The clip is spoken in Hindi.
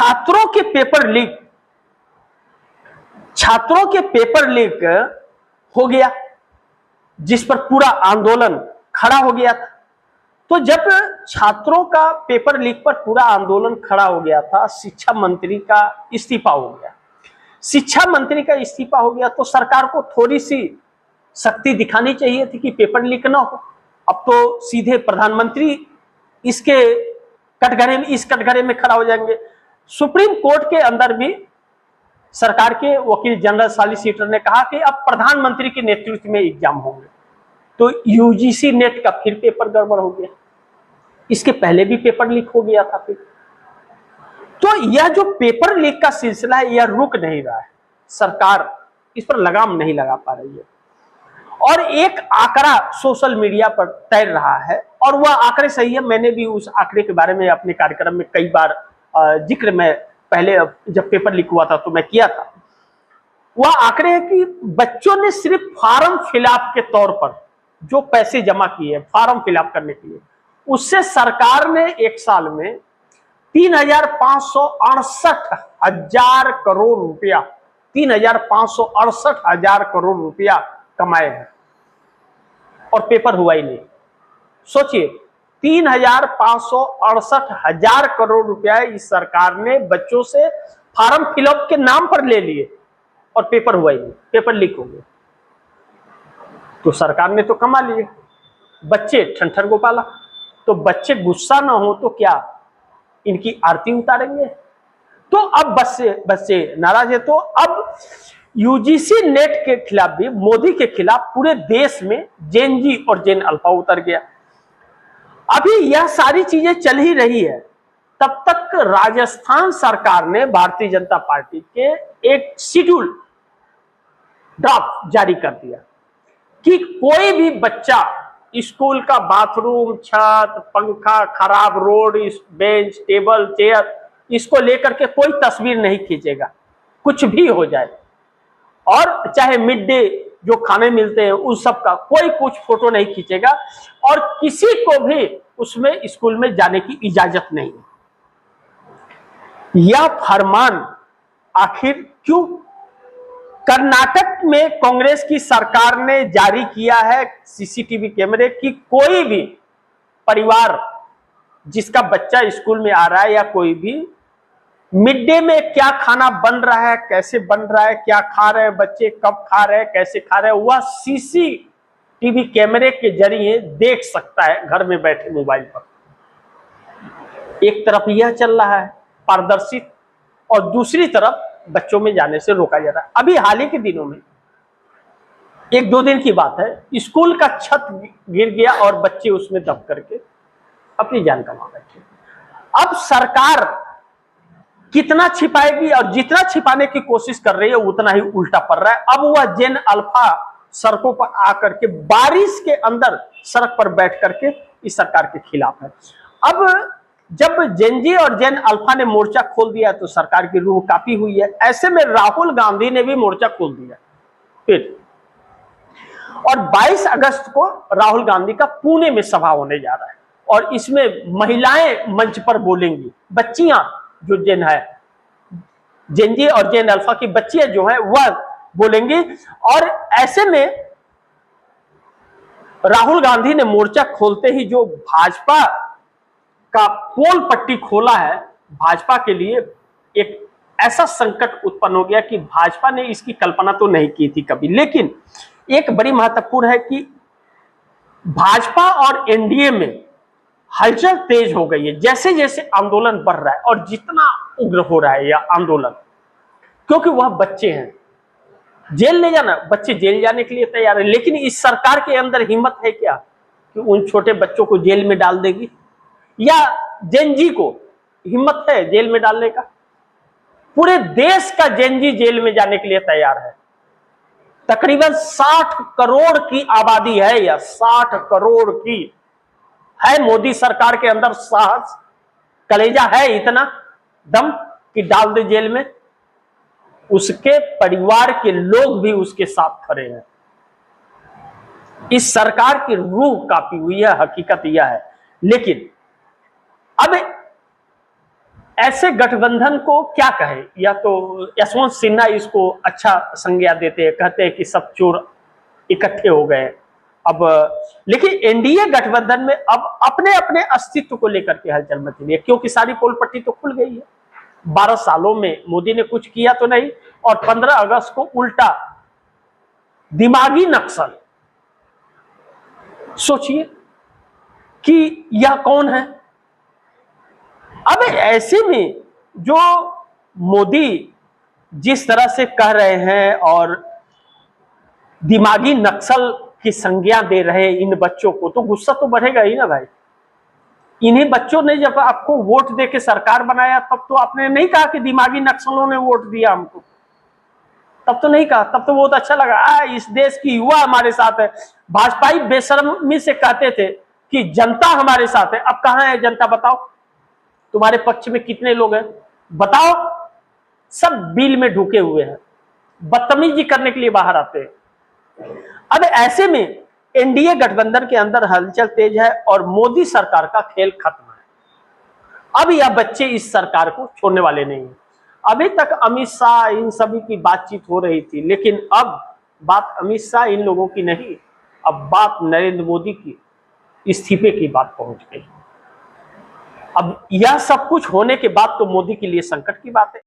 छात्रों के पेपर लीक हो गया, जिस पर पूरा आंदोलन खड़ा हो गया था। तो जब छात्रों का पेपर लीक पर पूरा आंदोलन खड़ा हो गया था, शिक्षा मंत्री का इस्तीफा हो गया। शिक्षा मंत्री का इस्तीफा हो गया तो सरकार को थोड़ी सी शक्ति दिखानी चाहिए थी कि पेपर लीक ना हो। अब तो सीधे प्रधानमंत्री इसके कटघरे में खड़ा हो जाएंगे। सुप्रीम कोर्ट के अंदर भी सरकार के वकील जनरल सॉलिसिटर ने कहा कि अब प्रधानमंत्री के नेतृत्व में एग्जाम होंगे। तो यूजीसी नेट का फिर पेपर गड़बड़ हो गया, इसके पहले भी पेपर लीक हो गया था। फिर तो यह जो पेपर लीक का सिलसिला है यह रुक नहीं रहा है, सरकार इस पर लगाम नहीं लगा पा रही है। और एक आंकड़ा सोशल मीडिया पर तैर रहा है और वह आंकड़े सही है, मैंने भी उस आंकड़े के बारे में अपने कार्यक्रम में कई बार जिक्र में पहले जब पेपर लीक हुआ था तो मैं किया था। वह आंकड़े है कि बच्चों ने सिर्फ फॉर्म फिलअप के तौर पर जो पैसे जमा किए फॉर्म फिलअप करने के लिए, उससे सरकार ने एक साल में 3,568,000 करोड़ रुपया 3,568,000 करोड़ रुपया कमाए हैं और पेपर हुआ ही नहीं। सोचिए, 3,568,000 करोड़ रुपया इस सरकार ने बच्चों से फॉर्म फिलअप के नाम पर ले लिए और पेपर हुआ ही नहीं, पेपर लीक हो गया। तो सरकार ने तो कमा लिए, बच्चे ठंठर गोपाला। तो बच्चे गुस्सा ना हो तो क्या इनकी आरती उतारेंगे? तो अब बच्चे नाराज है। तो अब यूजीसी नेट के खिलाफ भी, मोदी के खिलाफ पूरे देश में जेन जी और जेन अल्फा उतर गया। अभी यह सारी चीजें चल ही रही है, तब तक राजस्थान सरकार ने भारतीय जनता पार्टी के एक शेड्यूल ड्राफ्ट जारी कर दिया कि कोई भी बच्चा स्कूल का बाथरूम, छत, पंखा, खराब रोड, बेंच, टेबल, चेयर, इसको लेकर के कोई तस्वीर नहीं खींचेगा, कुछ भी हो जाए। और चाहे मिड डे जो खाने मिलते हैं उस सब का कोई कुछ फोटो नहीं खींचेगा और किसी को भी उसमें स्कूल में जाने की इजाजत नहीं है। यह फरमान आखिर क्यों कर्नाटक में कांग्रेस की सरकार ने जारी किया है सीसीटीवी कैमरे की कोई भी परिवार जिसका बच्चा स्कूल में आ रहा है या कोई भी मिड डे में क्या खाना बन रहा है, कैसे बन रहा है, क्या खा रहे हैं बच्चे, कब खा रहे हैं, कैसे खा रहे हैं, वह सीसीटीवी कैमरे के जरिए देख सकता है घर में बैठे मोबाइल पर। एक तरफ यह चल रहा है पारदर्शी और दूसरी तरफ बच्चों में जाने से रोका जा रहा है। अभी हाल ही के दिनों में 1-2 दिन की बात है, स्कूल का छत गिर गया और बच्चे उसमें दब करके अपनी जान गंवा बैठे। अब सरकार कितना छिपाएगी और जितना छिपाने की कोशिश कर रही है उतना ही उल्टा पड़ रहा है। अब वह जेन अल्फा सड़कों पर आकर के बारिश के अंदर सड़क पर बैठ करके इस सरकार के खिलाफ है। अब जब जेनजी और जेन अल्फा ने मोर्चा खोल दिया तो सरकार की रूह कांपी हुई है। ऐसे में राहुल गांधी ने भी मोर्चा खोल दिया फिर, और 22 अगस्त को राहुल गांधी का पुणे में सभा होने जा रहा है और इसमें महिलाएं मंच पर बोलेंगी, बच्चियां जो जेन है, जेनजी और जेन अल्फा की बच्चियां जो है वह बोलेंगी। और ऐसे में राहुल गांधी ने मोर्चा खोलते ही जो भाजपा का पोल पट्टी खोला है, भाजपा के लिए एक ऐसा संकट उत्पन्न हो गया कि भाजपा ने इसकी कल्पना तो नहीं की थी कभी। लेकिन एक बड़ी महत्वपूर्ण है कि भाजपा और एनडीए में हलचल तेज हो गई है जैसे जैसे आंदोलन बढ़ रहा है और जितना उग्र हो रहा है यह आंदोलन, क्योंकि वह बच्चे हैं, जेल ले जाना, बच्चे जेल जाने के लिए तैयार है। लेकिन इस सरकार के अंदर हिम्मत है क्या कि उन छोटे बच्चों को जेल में डाल देगी, या जेनजी को हिम्मत है जेल में डालने का? पूरे देश का जेनजी जेल में जाने के लिए तैयार है। तकरीबन 60 करोड़ की आबादी है, या 60 करोड़ की है। मोदी सरकार के अंदर साहस, कलेजा है, इतना दम कि डाल दे जेल में। उसके परिवार के लोग भी उसके साथ खड़े हैं। इस सरकार की रूह कांपी हुई है, हकीकत यह है। लेकिन अब ऐसे गठबंधन को क्या कहे, या तो यशवंत सिन्हा इसको अच्छा संज्ञा देते हैं, कहते हैं कि सब चोर इकट्ठे हो गए अब। लेकिन एनडीए गठबंधन में अब अपने अपने अस्तित्व को लेकर के हलचल मची हुई है, क्योंकि सारी पोल पट्टी तो खुल गई है। 12 सालों में मोदी ने कुछ किया तो नहीं, और 15 अगस्त को उल्टा दिमागी नक्सल। सोचिए कि यह कौन है। अब ऐसे में जो मोदी जिस तरह से कह रहे हैं और दिमागी नक्सल की संज्ञा दे रहे इन बच्चों को, तो गुस्सा तो बढ़ेगा ही ना भाई। इन्हीं बच्चों ने जब आपको वोट दे के सरकार बनाया, तब तो आपने नहीं कहा कि दिमागी नक्सलों ने वोट दिया हमको, तब तो नहीं कहा, तब तो बहुत अच्छा लगा, इस देश की युवा हमारे साथ है। भाजपाई बेशर्मी से कहते थे कि जनता हमारे साथ है, अब कहां है जनता बताओ, तुम्हारे पक्ष में कितने लोग हैं बताओ। सब बिल में ढुके हुए हैं, बदतमीजी करने के लिए बाहर आते हैं। अब ऐसे में एनडीए गठबंधन के अंदर हलचल तेज है और मोदी सरकार का खेल खत्म है। अब यह बच्चे इस सरकार को छोड़ने वाले नहीं हैं। अभी तक अमित शाह इन सभी की बातचीत हो रही थी, लेकिन अब बात अमित शाह इन लोगों की नहीं, अब बात नरेंद्र मोदी की इस्तीफे की बात पहुंच गई। अब यह सब कुछ होने के बाद तो मोदी के लिए संकट की बात है।